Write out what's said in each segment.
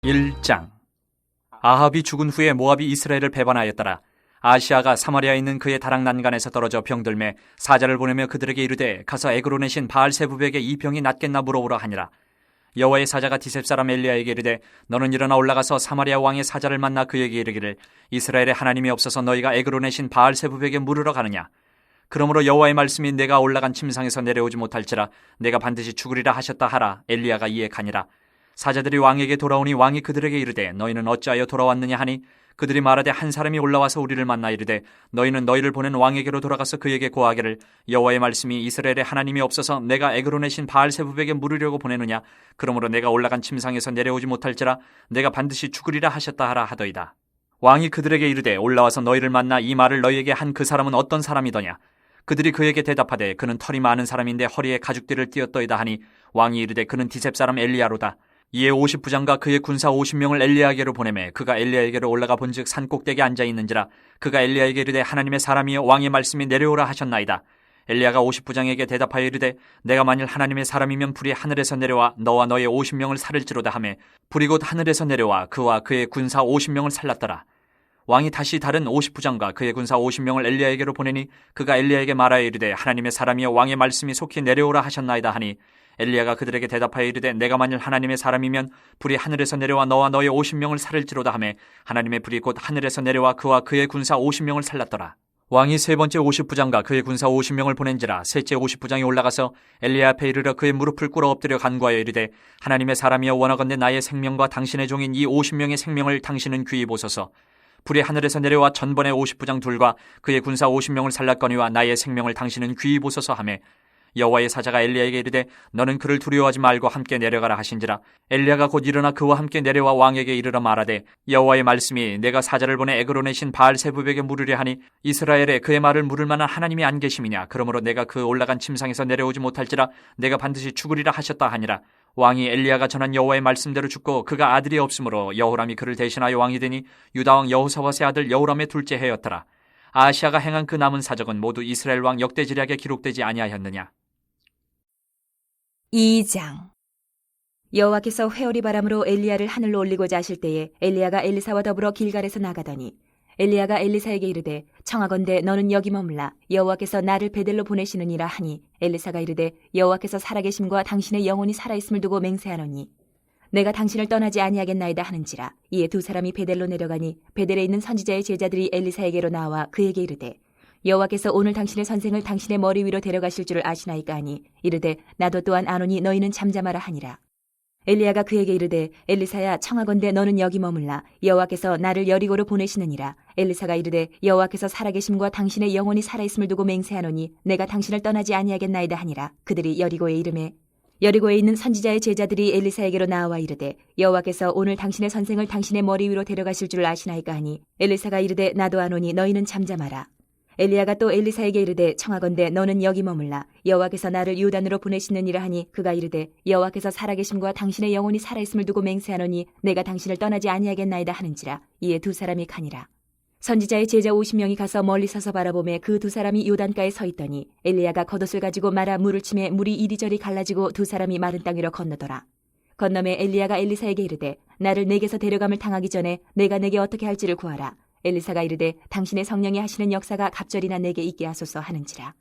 1장. 아합이 죽은 후에 모압이 이스라엘을 배반하였더라. 아시아가 사마리아에 있는 그의 다락 난간에서 떨어져 병들매 사자를 보내며 그들에게 이르되 가서 에그론의 신 바알세부백에 이 병이 낫겠나 물어보라 하니라. 여호와의 사자가 디셉 사람 엘리야에게 이르되 너는 일어나 올라가서 사마리아 왕의 사자를 만나 그에게 이르기를 이스라엘의 하나님이 없어서 너희가 에그론의 신 바알세부백에 물으러 가느냐. 그러므로 여호와의 말씀이 내가 올라간 침상에서 내려오지 못할지라 내가 반드시 죽으리라 하셨다 하라. 엘리야가 이에 가니라. 사자들이 왕에게 돌아오니 왕이 그들에게 이르되 너희는 어찌하여 돌아왔느냐 하니 그들이 말하되 한 사람이 올라와서 우리를 만나 이르되 너희는 너희를 보낸 왕에게로 돌아가서 그에게 고하기를 여호와의 말씀이 이스라엘의 하나님이 없어서 내가 에그론의 신 바알세부백에 물으려고 보내느냐. 그러므로 내가 올라간 침상에서 내려오지 못할지라 내가 반드시 죽으리라 하셨다 하라 하더이다. 왕이 그들에게 이르되 올라와서 너희를 만나 이 말을 너희에게 한 그 사람은 어떤 사람이더냐. 그들이 그에게 대답하되 그는 털이 많은 사람인데 허리에 가죽띠를 띄었더이다 하니 왕이 이르되 그는 디셉 사람 엘리야로다. 이에 50부장과 그의 군사 50명을 엘리야에게로 보내매 그가 엘리야에게로 올라가 본즉 산 꼭대기에 앉아 있는지라. 그가 엘리야에게 이르되 하나님의 사람이여 왕의 말씀이 내려오라 하셨나이다. 엘리야가 50부장에게 대답하여 이르되 내가 만일 하나님의 사람이면 불이 하늘에서 내려와 너와 너의 50명을 살릴지로다 하매 불이 곧 하늘에서 내려와 그와 그의 군사 50명을 살랐더라. 왕이 다시 다른 50부장과 그의 군사 50명을 엘리야에게로 보내니 그가 엘리야에게 말하여 이르되 하나님의 사람이여 왕의 말씀이 속히 내려오라 하셨나이다 하니 엘리야가 그들에게 대답하여 이르되 내가 만일 하나님의 사람이면 불이 하늘에서 내려와 너와 너의 50명을 살릴지로다 하매 하나님의 불이 곧 하늘에서 내려와 그와 그의 군사 50명을 살랐더라. 왕이 세 번째 50부장과 그의 군사 50명을 보낸지라 셋째 50부장이 올라가서 엘리야 앞에 이르러 그의 무릎을 꿇어 엎드려 간구하여 이르되 하나님의 사람이여 원하건대 나의 생명과 당신의 종인 이 50명의 생명을 당신은 귀히 보소서. 불이 하늘에서 내려와 전번의 50부장 둘과 그의 군사 50명을 살랐거니와 나의 생명을 당신은 귀히 보소서 하매 여호와의 사자가 엘리야에게 이르되 너는 그를 두려워하지 말고 함께 내려가라 하신지라. 엘리야가 곧 일어나 그와 함께 내려와 왕에게 이르러 말하되 여호와의 말씀이 내가 사자를 보내 에그론의 신 바알세부백에 물으려 하니 이스라엘에 그의 말을 물을 만한 하나님이 안 계심이냐. 그러므로 내가 그 올라간 침상에서 내려오지 못할지라 내가 반드시 죽으리라 하셨다 하니라. 왕이 엘리야가 전한 여호와의 말씀대로 죽고 그가 아들이 없으므로 여호람이 그를 대신하여 왕이 되니 유다왕 여호사밧의 아들 여호람의 둘째 해였더라. 아시아가 행한 그 남은 사적은 모두 이스라엘 왕 역대지략에 기록되지 아니하였느냐. 2장. 여호와께서 회오리 바람으로 엘리야를 하늘로 올리고자 하실 때에 엘리야가 엘리사와 더불어 길갈에서 나가더니 엘리야가 엘리사에게 이르되 청하건대 너는 여기 머물라 여호와께서 나를 베델로 보내시느니라 하니 엘리사가 이르되 여호와께서 살아계심과 당신의 영혼이 살아있음을 두고 맹세하노니 내가 당신을 떠나지 아니하겠나이다 하는지라. 이에 두 사람이 베델로 내려가니 베델에 있는 선지자의 제자들이 엘리사에게로 나와 그에게 이르되 여호와께서 오늘 당신의 선생을 당신의 머리 위로 데려가실 줄을 아시나이까 하니 이르되 나도 또한 아노니 너희는 잠잠하라 하니라. 엘리야가 그에게 이르되 엘리사야 청하건대 너는 여기 머물라 여호와께서 나를 여리고로 보내시느니라. 엘리사가 이르되 여호와께서 살아계심과 당신의 영혼이 살아있음을 두고 맹세하노니 내가 당신을 떠나지 아니하겠나이다 하니라. 그들이 여리고에 이르매 여리고에 있는 선지자의 제자들이 엘리사에게로 나와 이르되 여호와께서 오늘 당신의 선생을 당신의 머리 위로 데려가실 줄을 아시나이까 하니 엘리사가 이르되 나도 아노니 너희는 잠잠하라. 엘리야가 또 엘리사에게 이르되 청하건대 너는 여기 머물라 여호와께서 나를 요단으로 보내시느니라 하니 그가 이르되 여호와께서 살아계심과 당신의 영혼이 살아있음을 두고 맹세하노니 내가 당신을 떠나지 아니하겠나이다 하는지라. 이에 두 사람이 가니라. 선지자의 제자 50명이 가서 멀리 서서 바라보매 그 두 사람이 요단가에 서 있더니 엘리야가 겉옷을 가지고 말아 물을 치매 물이 이리저리 갈라지고 두 사람이 마른 땅 위로 건너더라. 건너매 엘리야가 엘리사에게 이르되 나를 내게서 데려감을 당하기 전에 내가 내게 어떻게 할지를 구하라. 엘리사가 이르되 당신의 성령이 하시는 역사가 갑절이나 내게 있게 하소서 하는지라.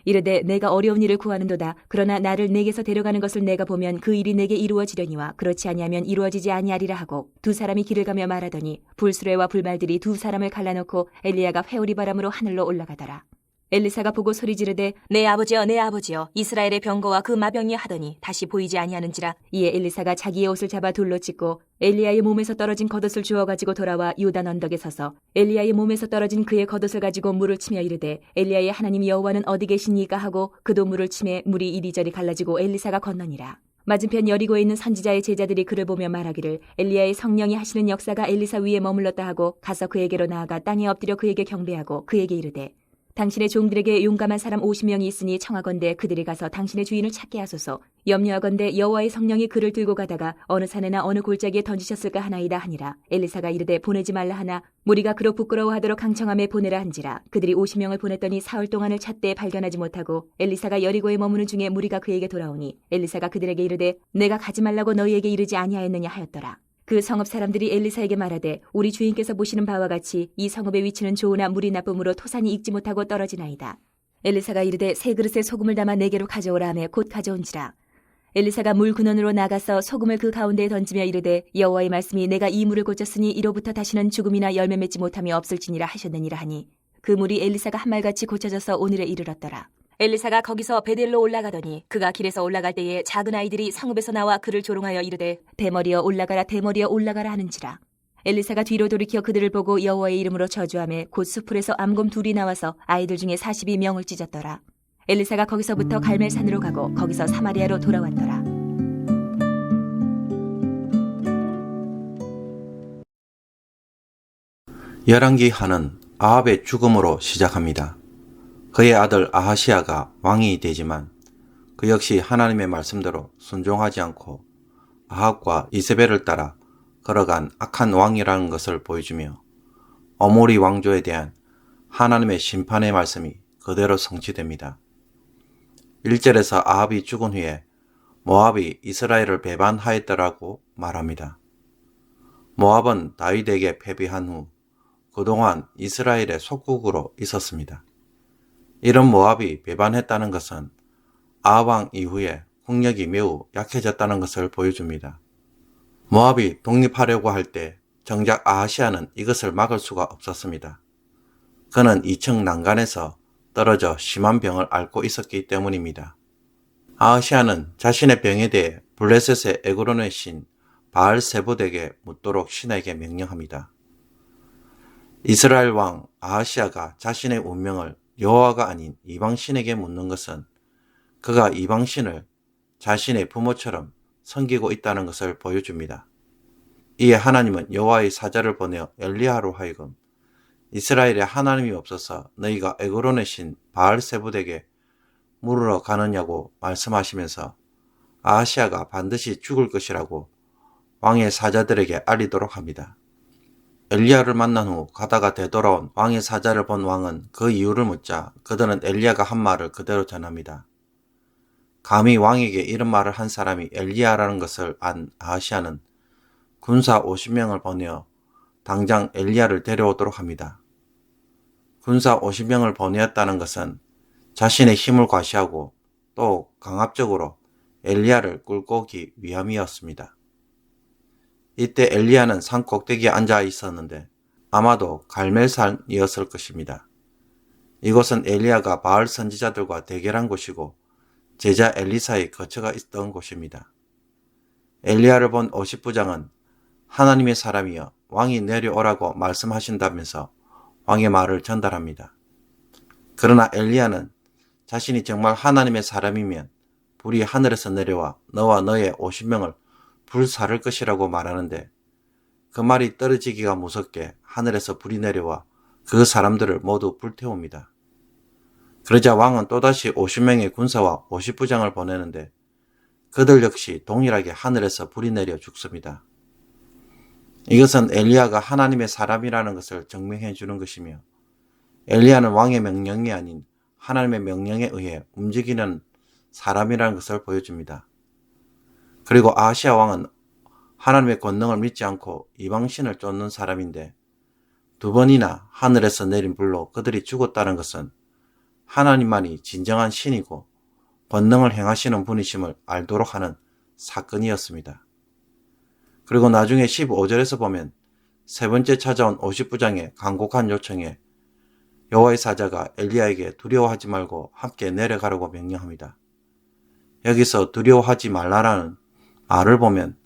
이르되 내가 어려운 일을 구하는도다. 그러나 나를 내게서 데려가는 것을 내가 보면 그 일이 내게 이루어지려니와 그렇지 아니하면 이루어지지 아니하리라 하고 두 사람이 길을 가며 말하더니 불수레와 불말들이 두 사람을 갈라놓고 엘리야가 회오리 바람으로 하늘로 올라가더라. 엘리사가 보고 소리 지르되 내 아버지여 내 아버지여 이스라엘의 병거와 그 마병이 하더니 다시 보이지 아니하는지라. 이에 엘리사가 자기의 옷을 잡아 돌로 찢고 엘리야의 몸에서 떨어진 겉옷을 주워 가지고 돌아와 요단 언덕에 서서 엘리야의 몸에서 떨어진 그의 겉옷을 가지고 물을 치며 이르되 엘리야의 하나님 여호와는 어디 계시니까 하고 그도 물을 치매 물이 이리저리 갈라지고 엘리사가 건너니라. 맞은편 여리고에 있는 선지자의 제자들이 그를 보며 말하기를 엘리야의 성령이 하시는 역사가 엘리사 위에 머물렀다 하고 가서 그에게로 나아가 땅에 엎드려 그에게 경배하고 그에게 이르되 당신의 종들에게 용감한 사람 50명이 있으니 청하건대 그들이 가서 당신의 주인을 찾게 하소서. 염려하건대 여호와의 성령이 그를 들고 가다가 어느 산에나 어느 골짜기에 던지셨을까 하나이다 하니라. 엘리사가 이르되 보내지 말라 하나 무리가 그로 부끄러워하도록 강청함에 보내라 한지라. 그들이 50명을 보냈더니 사흘 동안을 찾되 발견하지 못하고 엘리사가 여리고에 머무는 중에 무리가 그에게 돌아오니 엘리사가 그들에게 이르되 내가 가지 말라고 너희에게 이르지 아니하였느냐 하였더라. 그 성읍 사람들이 엘리사에게 말하되 우리 주인께서 보시는 바와 같이 이 성읍의 위치는 좋으나 물이 나쁨으로 토산이 익지 못하고 떨어지나이다. 엘리사가 이르되 세 그릇에 소금을 담아 내게로 가져오라 하며 곧 가져온지라. 엘리사가 물 근원으로 나가서 소금을 그 가운데에 던지며 이르되 여호와의 말씀이 내가 이 물을 고쳤으니 이로부터 다시는 죽음이나 열매 맺지 못함이 없을지니라 하셨느니라 하니 그 물이 엘리사가 한 말같이 고쳐져서 오늘에 이르렀더라. 엘리사가 거기서 베델로 올라가더니 그가 길에서 올라갈 때에 작은 아이들이 성읍에서 나와 그를 조롱하여 이르되 대머리여 올라가라 대머리여 올라가라 하는지라. 엘리사가 뒤로 돌이켜 그들을 보고 여호와의 이름으로 저주하며 곧 수풀에서 암곰 둘이 나와서 아이들 중에 40이 명을 찢었더라. 엘리사가 거기서부터 갈멜산으로 가고 거기서 사마리아로 돌아왔더라. 열왕기 하는 아합의 죽음으로 시작합니다. 그의 아들 아하시아가 왕이 되지만 그 역시 하나님의 말씀대로 순종하지 않고 아합과 이세벨을 따라 걸어간 악한 왕이라는 것을 보여주며 어모리 왕조에 대한 하나님의 심판의 말씀이 그대로 성취됩니다. 1절에서 아합이 죽은 후에 모압이 이스라엘을 배반하였더라고 말합니다. 모압은 다윗에게 패배한 후 그동안 이스라엘의 속국으로 있었습니다. 이런 모압이 배반했다는 것은 아합 왕 이후에 국력이 매우 약해졌다는 것을 보여줍니다. 모압이 독립하려고 할 때 정작 아하시아는 이것을 막을 수가 없었습니다. 그는 2층 난간에서 떨어져 심한 병을 앓고 있었기 때문입니다. 아하시아는 자신의 병에 대해 블레셋의 에그론의 신 바알세봇에게 묻도록 신에게 명령합니다. 이스라엘 왕 아하시아가 자신의 운명을 여호와가 아닌 이방신에게 묻는 것은 그가 이방신을 자신의 부모처럼 섬기고 있다는 것을 보여줍니다. 이에 하나님은 여호와의 사자를 보내어 엘리야로 하여금 이스라엘에 하나님이 없어서 너희가 에그론의 신 바알세봇에게 물으러 가느냐고 말씀하시면서 아하시아가 반드시 죽을 것이라고 왕의 사자들에게 알리도록 합니다. 엘리야를 만난 후 가다가 되돌아온 왕의 사자를 본 왕은 그 이유를 묻자 그들은 엘리야가 한 말을 그대로 전합니다. 감히 왕에게 이런 말을 한 사람이 엘리야라는 것을 안 아하시아는 군사 50명을 보내어 당장 엘리야를 데려오도록 합니다. 군사 50명을 보내었다는 것은 자신의 힘을 과시하고 또 강압적으로 엘리야를 끌고 오기 위함이었습니다. 이때 엘리야는 산 꼭대기에 앉아 있었는데 아마도 갈멜산이었을 것입니다. 이곳은 엘리야가 바알 선지자들과 대결한 곳이고 제자 엘리사의 거처가 있던 곳입니다. 엘리야를 본 50부장은 하나님의 사람이여 왕이 내려오라고 말씀하신다면서 왕의 말을 전달합니다. 그러나 엘리야는 자신이 정말 하나님의 사람이면 불이 하늘에서 내려와 너와 너의 50명을 불사를 것이라고 말하는데 그 말이 떨어지기가 무섭게 하늘에서 불이 내려와 그 사람들을 모두 불태웁니다. 그러자 왕은 또다시 50명의 군사와 50부장을 보내는데 그들 역시 동일하게 하늘에서 불이 내려 죽습니다. 이것은 엘리야가 하나님의 사람이라는 것을 증명해 주는 것이며 엘리야는 왕의 명령이 아닌 하나님의 명령에 의해 움직이는 사람이라는 것을 보여줍니다. 그리고 아하시아 왕은 하나님의 권능을 믿지 않고 이방신을 쫓는 사람인데 두 번이나 하늘에서 내린 불로 그들이 죽었다는 것은 하나님만이 진정한 신이고 권능을 행하시는 분이심을 알도록 하는 사건이었습니다. 그리고 나중에 15절에서 보면 세 번째 찾아온 50부장의 간곡한 요청에 여호와의 사자가 엘리야에게 두려워하지 말고 함께 내려가라고 명령합니다. 여기서 두려워하지 말라라는 말을 보면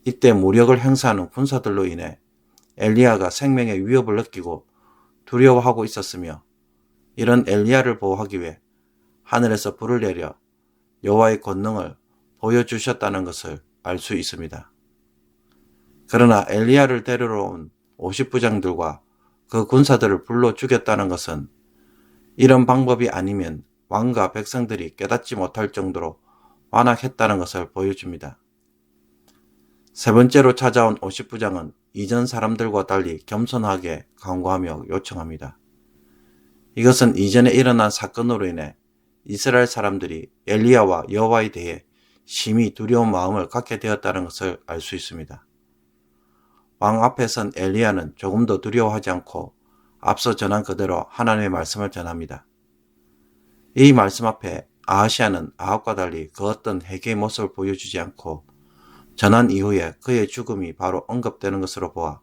이때 무력을 행사하는 군사들로 인해 엘리야가 생명의 위협을 느끼고 두려워하고 있었으며 이런 엘리야를 보호하기 위해 하늘에서 불을 내려 여호와의 권능을 보여주셨다는 것을 알 수 있습니다. 그러나 엘리야를 데리러 온 50부장들과 그 군사들을 불러 죽였다는 것은 이런 방법이 아니면 왕과 백성들이 깨닫지 못할 정도로 완악했다는 것을 보여줍니다. 세 번째로 찾아온 50부장은 이전 사람들과 달리 겸손하게 간구하며 요청합니다. 이것은 이전에 일어난 사건으로 인해 이스라엘 사람들이 엘리야와 여호와에 대해 심히 두려운 마음을 갖게 되었다는 것을 알 수 있습니다. 왕 앞에 선 엘리야는 조금도 두려워하지 않고 앞서 전한 그대로 하나님의 말씀을 전합니다. 이 말씀 앞에 아하시아는 아합과 달리 그 어떤 회개의 모습을 보여주지 않고 전한 이후에 그의 죽음이 바로 언급되는 것으로 보아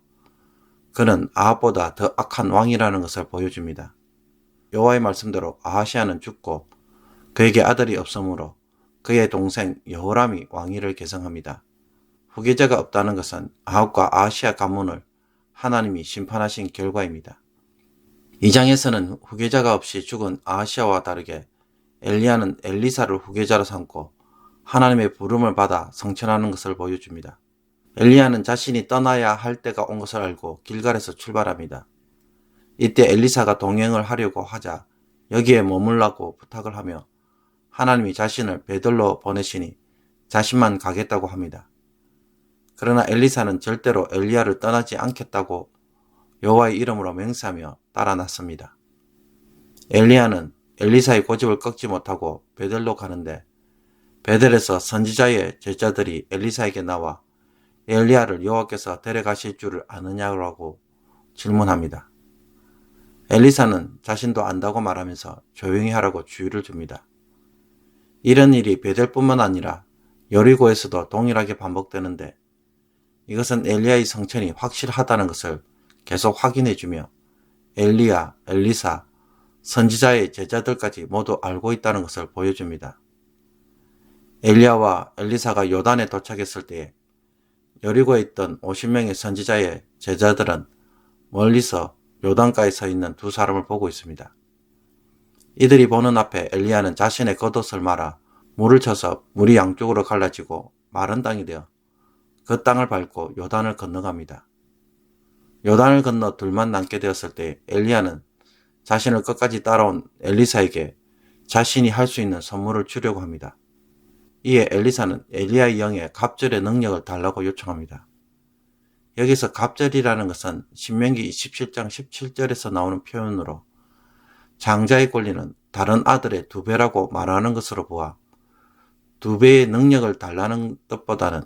그는 아합보다 더 악한 왕이라는 것을 보여줍니다. 여호와의 말씀대로 아하시아는 죽고 그에게 아들이 없으므로 그의 동생 여호람이 왕위를 계승합니다. 후계자가 없다는 것은 아합과 아하시아 가문을 하나님이 심판하신 결과입니다. 이 장에서는 후계자가 없이 죽은 아하시아와 다르게 엘리야는 엘리사를 후계자로 삼고 하나님의 부름을 받아 성천하는 것을 보여줍니다. 엘리야는 자신이 떠나야 할 때가 온 것을 알고 길갈에서 출발합니다. 이때 엘리사가 동행을 하려고 하자 여기에 머물라고 부탁을 하며 하나님이 자신을 베들로 보내시니 자신만 가겠다고 합니다. 그러나 엘리사는 절대로 엘리야를 떠나지 않겠다고 여호와의 이름으로 맹세하며 따라 났습니다. 엘리야는 엘리사의 고집을 꺾지 못하고 베델로 가는데 베델에서 선지자의 제자들이 엘리사에게 나와 엘리야를 여호와께서 데려가실 줄을 아느냐고 질문합니다. 엘리사는 자신도 안다고 말하면서 조용히 하라고 주의를 줍니다. 이런 일이 베델뿐만 아니라 여리고에서도 동일하게 반복되는데 이것은 엘리야의 성천이 확실하다는 것을 계속 확인해주며 엘리야, 엘리사, 선지자의 제자들까지 모두 알고 있다는 것을 보여줍니다. 엘리야와 엘리사가 요단에 도착했을 때에 여리고에 있던 50명의 선지자의 제자들은 멀리서 요단가에 서 있는 두 사람을 보고 있습니다. 이들이 보는 앞에 엘리야는 자신의 겉옷을 말아 물을 쳐서 물이 양쪽으로 갈라지고 마른 땅이 되어 그 땅을 밟고 요단을 건너갑니다. 요단을 건너 둘만 남게 되었을 때 엘리야는 자신을 끝까지 따라온 엘리사에게 자신이 할 수 있는 선물을 주려고 합니다. 이에 엘리사는 엘리야의 영에 갑절의 능력을 달라고 요청합니다. 여기서 갑절이라는 것은 신명기 27장 17절에서 나오는 표현으로 장자의 권리는 다른 아들의 2배라고 말하는 것으로 보아 2배의 능력을 달라는 뜻보다는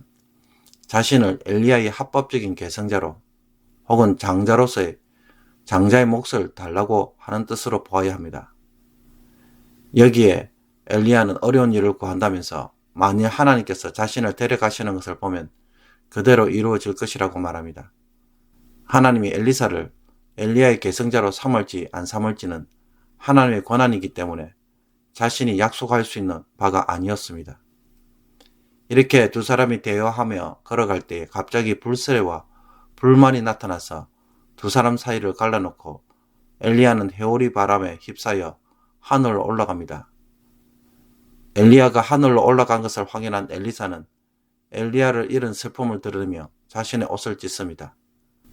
자신을 엘리야의 합법적인 계승자로 혹은 장자로서의 장자의 몫을 달라고 하는 뜻으로 보아야 합니다. 여기에 엘리야는 어려운 일을 구한다면서 만일 하나님께서 자신을 데려가시는 것을 보면 그대로 이루어질 것이라고 말합니다. 하나님이 엘리사를 엘리야의 계승자로 삼을지 안 삼을지는 하나님의 권한이기 때문에 자신이 약속할 수 있는 바가 아니었습니다. 이렇게 두 사람이 대화하며 걸어갈 때 갑자기 불세와 불만이 나타나서 두 사람 사이를 갈라놓고 엘리야는 회오리 바람에 휩싸여 하늘로 올라갑니다. 엘리야가 하늘로 올라간 것을 확인한 엘리사는 엘리야를 잃은 슬픔을 들으며 자신의 옷을 찢습니다.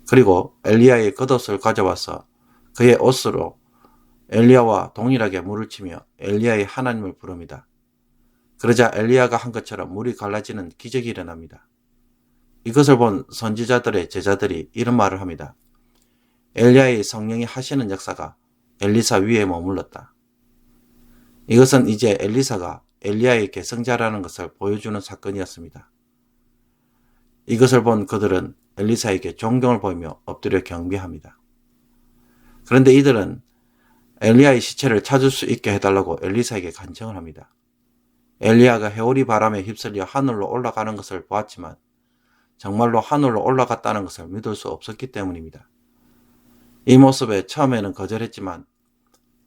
그리고 엘리야의 겉옷을 가져와서 그의 옷으로 엘리야와 동일하게 물을 치며 엘리야의 하나님을 부릅니다. 그러자 엘리야가 한 것처럼 물이 갈라지는 기적이 일어납니다. 이것을 본 선지자들의 제자들이 이런 말을 합니다. 엘리야의 성령이 하시는 역사가 엘리사 위에 머물렀다. 이것은 이제 엘리사가 엘리야의 계승자라는 것을 보여주는 사건이었습니다. 이것을 본 그들은 엘리사에게 존경을 보이며 엎드려 경배합니다. 그런데 이들은 엘리야의 시체를 찾을 수 있게 해달라고 엘리사에게 간청을 합니다. 엘리야가 회오리 바람에 휩쓸려 하늘로 올라가는 것을 보았지만 정말로 하늘로 올라갔다는 것을 믿을 수 없었기 때문입니다. 이 모습에 처음에는 거절했지만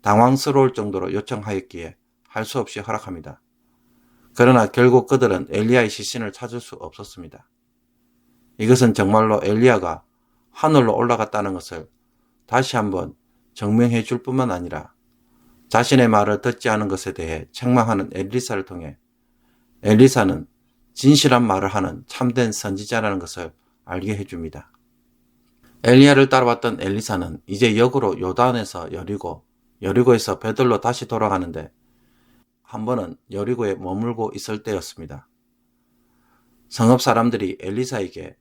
당황스러울 정도로 요청하였기에 할 수 없이 허락합니다. 그러나 결국 그들은 엘리야의 시신을 찾을 수 없었습니다. 이것은 정말로 엘리야가 하늘로 올라갔다는 것을 다시 한번 증명해 줄 뿐만 아니라 자신의 말을 듣지 않은 것에 대해 책망하는 엘리사를 통해 엘리사는 진실한 말을 하는 참된 선지자라는 것을 알게 해줍니다. 엘리야를 따라왔던 엘리사는 이제 역으로 요단에서 여리고에서 베들로 다시 돌아가는데 한 번은 여리고에 머물고 있을 때였습니다. 성읍 사람들이 엘리사에게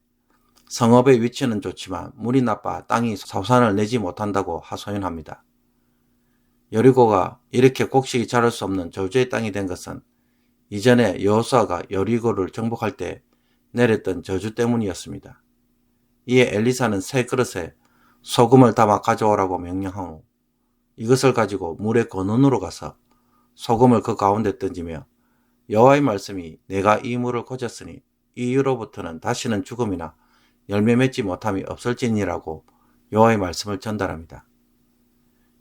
성읍의 위치는 좋지만 물이 나빠 땅이 sau산을 내지 못한다고 하소연합니다. 여리고가 이렇게 곡식이 자랄 수 없는 저주의 땅이 된 것은 이전에 여호수아가 여리고를 정복할 때 내렸던 저주 때문이었습니다. 이에 엘리사는 새 그릇에 소금을 담아 가져오라고 명령한 후 이것을 가지고 물의 근원으로 가서 소금을 그 가운데 던지며 여호와의 말씀이 내가 이 물을 고쳤으니 이 이후로부터는 다시는 죽음이나 열매 맺지 못함이 없을지니라고 여호와의 말씀을 전달합니다.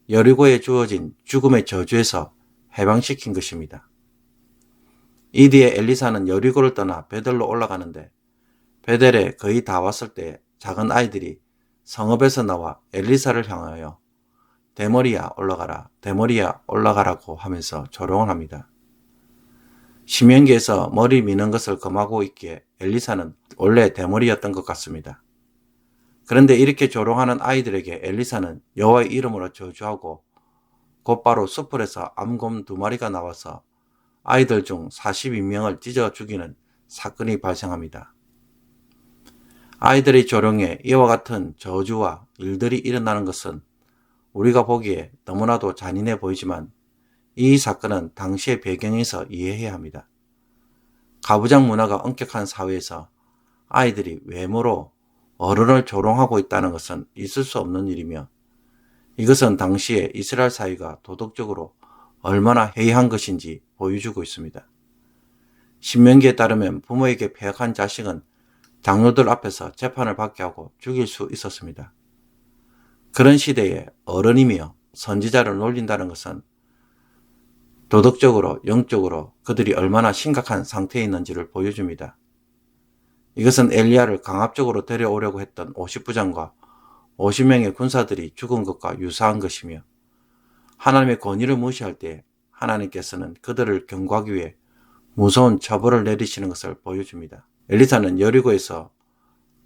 여리고에 주어진 죽음의 저주에서 해방시킨 것입니다. 이 뒤에 엘리사는 여리고를 떠나 베델로 올라가는데 베델에 거의 다 왔을 때 작은 아이들이 성읍에서 나와 엘리사를 향하여 대머리야 올라가라, 대머리야 올라가라고 하면서 조롱을 합니다. 신명기에서 머리 미는 것을 금하고 있기에 엘리사는 원래 대머리였던 것 같습니다. 그런데 이렇게 조롱하는 아이들에게 엘리사는 여호와의 이름으로 저주하고 곧바로 숲풀에서 암곰 2마리가 나와서 아이들 중 42명을 찢어 죽이는 사건이 발생합니다. 아이들의 조롱에 이와 같은 저주와 일들이 일어나는 것은 우리가 보기에 너무나도 잔인해 보이지만 이 사건은 당시의 배경에서 이해해야 합니다. 가부장 문화가 엄격한 사회에서 아이들이 외모로 어른을 조롱하고 있다는 것은 있을 수 없는 일이며 이것은 당시의 이스라엘 사회가 도덕적으로 얼마나 해이한 것인지 보여주고 있습니다. 신명기에 따르면 부모에게 패역한 자식은 장로들 앞에서 재판을 받게 하고 죽일 수 있었습니다. 그런 시대에 어른이며 선지자를 놀린다는 것은 도덕적으로, 영적으로 그들이 얼마나 심각한 상태에 있는지를 보여줍니다. 이것은 엘리야를 강압적으로 데려오려고 했던 50부장과 50명의 군사들이 죽은 것과 유사한 것이며 하나님의 권위를 무시할 때 하나님께서는 그들을 경고하기 위해 무서운 처벌을 내리시는 것을 보여줍니다. 엘리사는 여리고에서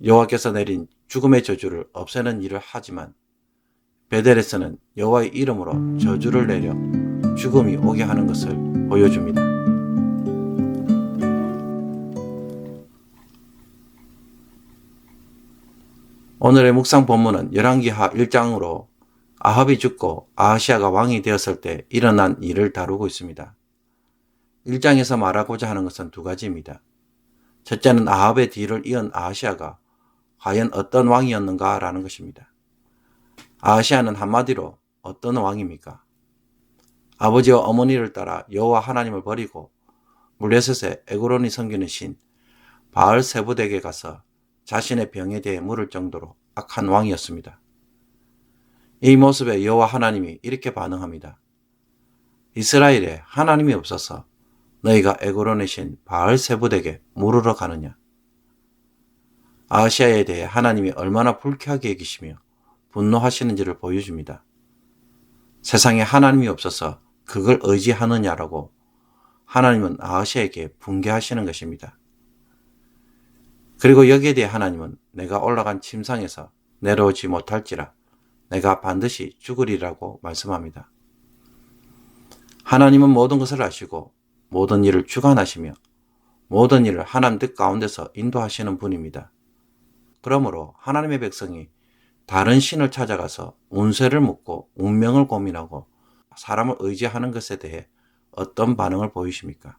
여호와께서 내린 죽음의 저주를 없애는 일을 하지만 베델에서는 여호와의 이름으로 저주를 내려 죽음이 오게 하는 것을 보여줍니다. 오늘의 묵상 본문은 열왕기하 1장으로 아합이 죽고 아하시아가 왕이 되었을 때 일어난 일을 다루고 있습니다. 1장에서 말하고자 하는 것은 두 가지입니다. 첫째는 아합의 뒤를 이은 아하시아가 과연 어떤 왕이었는가 라는 것입니다. 아하시아는 한마디로 어떤 왕입니까? 아버지와 어머니를 따라 여호와 하나님을 버리고 블레셋의 에그론이 섬기는 신 바알세불에게 가서 자신의 병에 대해 물을 정도로 악한 왕이었습니다. 이 모습에 여호와 하나님이 이렇게 반응합니다. 이스라엘에 하나님이 없어서 너희가 에그론의 신 바알세불에게 물으러 가느냐? 아하시아에 대해 하나님이 얼마나 불쾌하게 여기시며 분노하시는지를 보여줍니다. 세상에 하나님이 없어서 그걸 의지하느냐라고 하나님은 아하시아에게 분개하시는 것입니다. 그리고 여기에 대해 하나님은 내가 올라간 침상에서 내려오지 못할지라 내가 반드시 죽으리라고 말씀합니다. 하나님은 모든 것을 아시고 모든 일을 주관하시며 모든 일을 하나님 뜻 가운데서 인도하시는 분입니다. 그러므로 하나님의 백성이 다른 신을 찾아가서 운세를 묻고 운명을 고민하고 사람을 의지하는 것에 대해 어떤 반응을 보이십니까?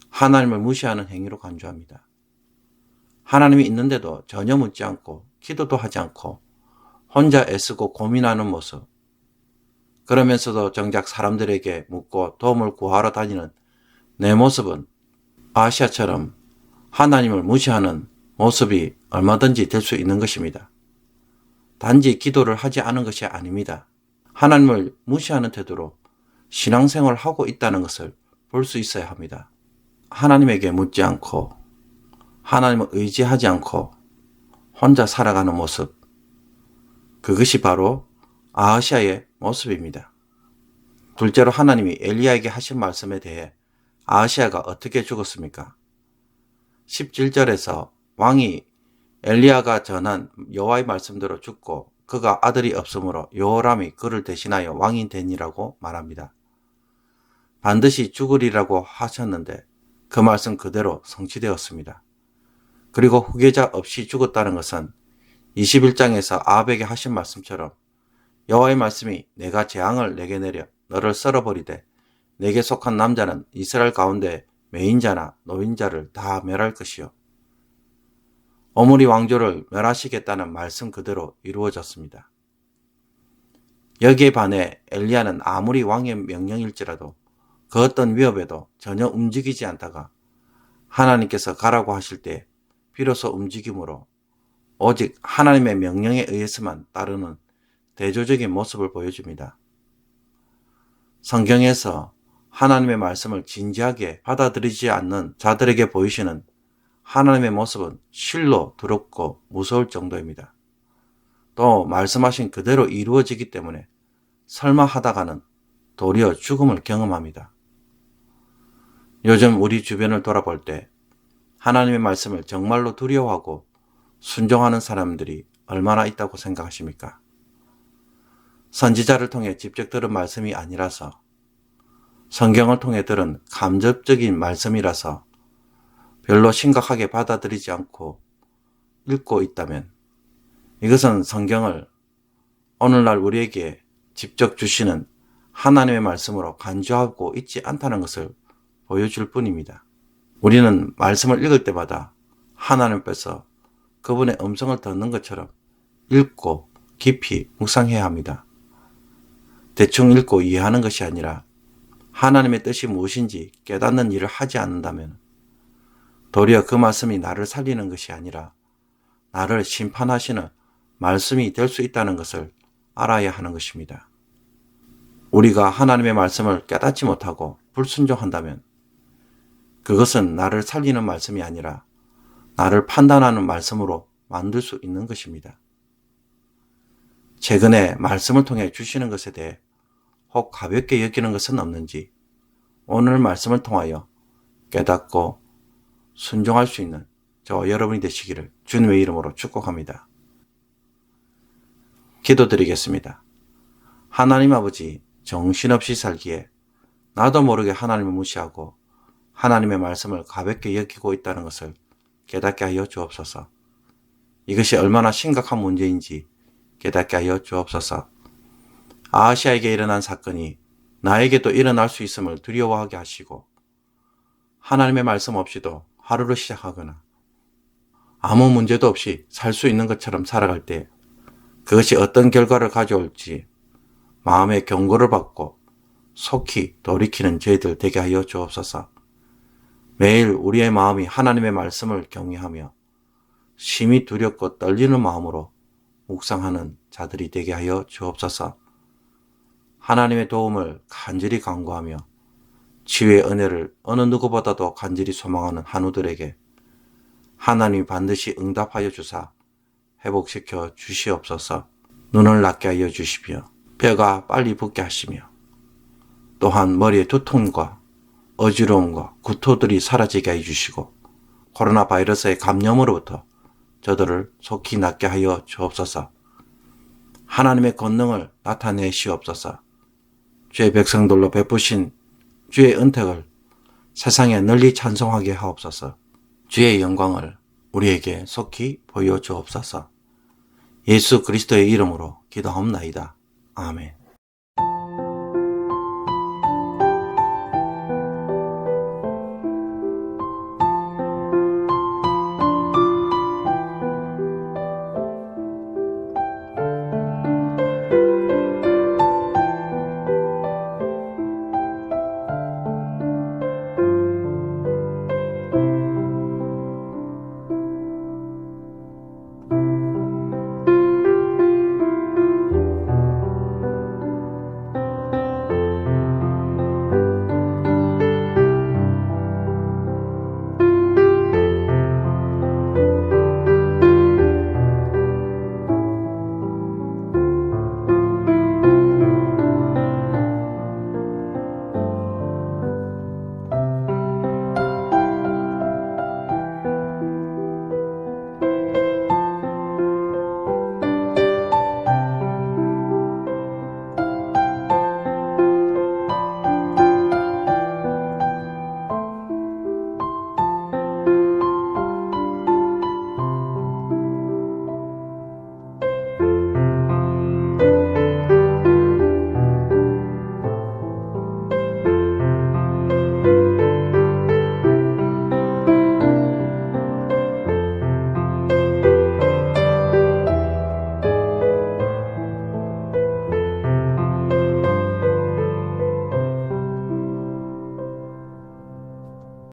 하나님을 무시하는 행위로 간주합니다. 하나님이 있는데도 전혀 묻지 않고 기도도 하지 않고 혼자 애쓰고 고민하는 모습, 그러면서도 정작 사람들에게 묻고 도움을 구하러 다니는 내 모습은 아하시아처럼 하나님을 무시하는 모습이 얼마든지 될 수 있는 것입니다. 단지 기도를 하지 않은 것이 아닙니다. 하나님을 무시하는 태도로 신앙생활을 하고 있다는 것을 볼 수 있어야 합니다. 하나님에게 묻지 않고 하나님을 의지하지 않고 혼자 살아가는 모습, 그것이 바로 아하시아의 모습입니다. 둘째로 하나님이 엘리야에게 하신 말씀에 대해 아하시아가 어떻게 죽었습니까? 17절에서 왕이 엘리야가 전한 여호와의 말씀대로 죽고 그가 아들이 없으므로 여호람이 그를 대신하여 왕이 되니라고 말합니다. 반드시 죽으리라고 하셨는데 그 말씀 그대로 성취되었습니다. 그리고 후계자 없이 죽었다는 것은 21장에서 아합에게 하신 말씀처럼 여호와의 말씀이 내가 재앙을 내게 내려 너를 썰어버리되 내게 속한 남자는 이스라엘 가운데 매인자나 노인자를 다 멸할 것이요. 오므리 왕조를 멸하시겠다는 말씀 그대로 이루어졌습니다. 여기에 반해 엘리야는 아무리 왕의 명령일지라도 그 어떤 위협에도 전혀 움직이지 않다가 하나님께서 가라고 하실 때 비로소 움직임으로 오직 하나님의 명령에 의해서만 따르는 대조적인 모습을 보여줍니다. 성경에서 하나님의 말씀을 진지하게 받아들이지 않는 자들에게 보이시는 하나님의 모습은 실로 두렵고 무서울 정도입니다. 또 말씀하신 그대로 이루어지기 때문에 설마 하다가는 도리어 죽음을 경험합니다. 요즘 우리 주변을 돌아볼 때 하나님의 말씀을 정말로 두려워하고 순종하는 사람들이 얼마나 있다고 생각하십니까? 선지자를 통해 직접 들은 말씀이 아니라서, 성경을 통해 들은 감접적인 말씀이라서 별로 심각하게 받아들이지 않고 읽고 있다면 이것은 성경을 오늘날 우리에게 직접 주시는 하나님의 말씀으로 간주하고 있지 않다는 것을 보여줄 뿐입니다. 우리는 말씀을 읽을 때마다 하나님께서 그분의 음성을 듣는 것처럼 읽고 깊이 묵상해야 합니다. 대충 읽고 이해하는 것이 아니라 하나님의 뜻이 무엇인지 깨닫는 일을 하지 않는다면 도리어 그 말씀이 나를 살리는 것이 아니라 나를 심판하시는 말씀이 될 수 있다는 것을 알아야 하는 것입니다. 우리가 하나님의 말씀을 깨닫지 못하고 불순종한다면 그것은 나를 살리는 말씀이 아니라 나를 판단하는 말씀으로 만들 수 있는 것입니다. 최근에 말씀을 통해 주시는 것에 대해 혹 가볍게 여기는 것은 없는지 오늘 말씀을 통하여 깨닫고 순종할 수 있는 저와 여러분이 되시기를 주님의 이름으로 축복합니다. 기도드리겠습니다. 하나님 아버지, 정신없이 살기에 나도 모르게 하나님을 무시하고 하나님의 말씀을 가볍게 여기고 있다는 것을 깨닫게 하여 주옵소서. 이것이 얼마나 심각한 문제인지 깨닫게 하여 주옵소서. 아하시아에게 일어난 사건이 나에게도 일어날 수 있음을 두려워하게 하시고 하나님의 말씀 없이도 하루를 시작하거나 아무 문제도 없이 살 수 있는 것처럼 살아갈 때 그것이 어떤 결과를 가져올지 마음의 경고를 받고 속히 돌이키는 저희들 되게 하여 주옵소서. 매일 우리의 마음이 하나님의 말씀을 경외하며 심히 두렵고 떨리는 마음으로 묵상하는 자들이 되게 하여 주옵소서. 하나님의 도움을 간절히 간구하며 치유의 은혜를 어느 누구보다도 간절히 소망하는 한우들에게 하나님이 반드시 응답하여 주사 회복시켜 주시옵소서. 눈을 낫게 하여 주시며 뼈가 빨리 붓게 하시며 또한 머리의 두통과 어지러움과 구토들이 사라지게 해주시고 코로나 바이러스의 감염으로부터 저들을 속히 낫게 하여 주옵소서. 하나님의 권능을 나타내시옵소서. 주의 백성들로 베푸신 주의 은택을 세상에 널리 찬송하게 하옵소서. 주의 영광을 우리에게 속히 보여주옵소서. 예수 그리스도의 이름으로 기도하옵나이다. 아멘.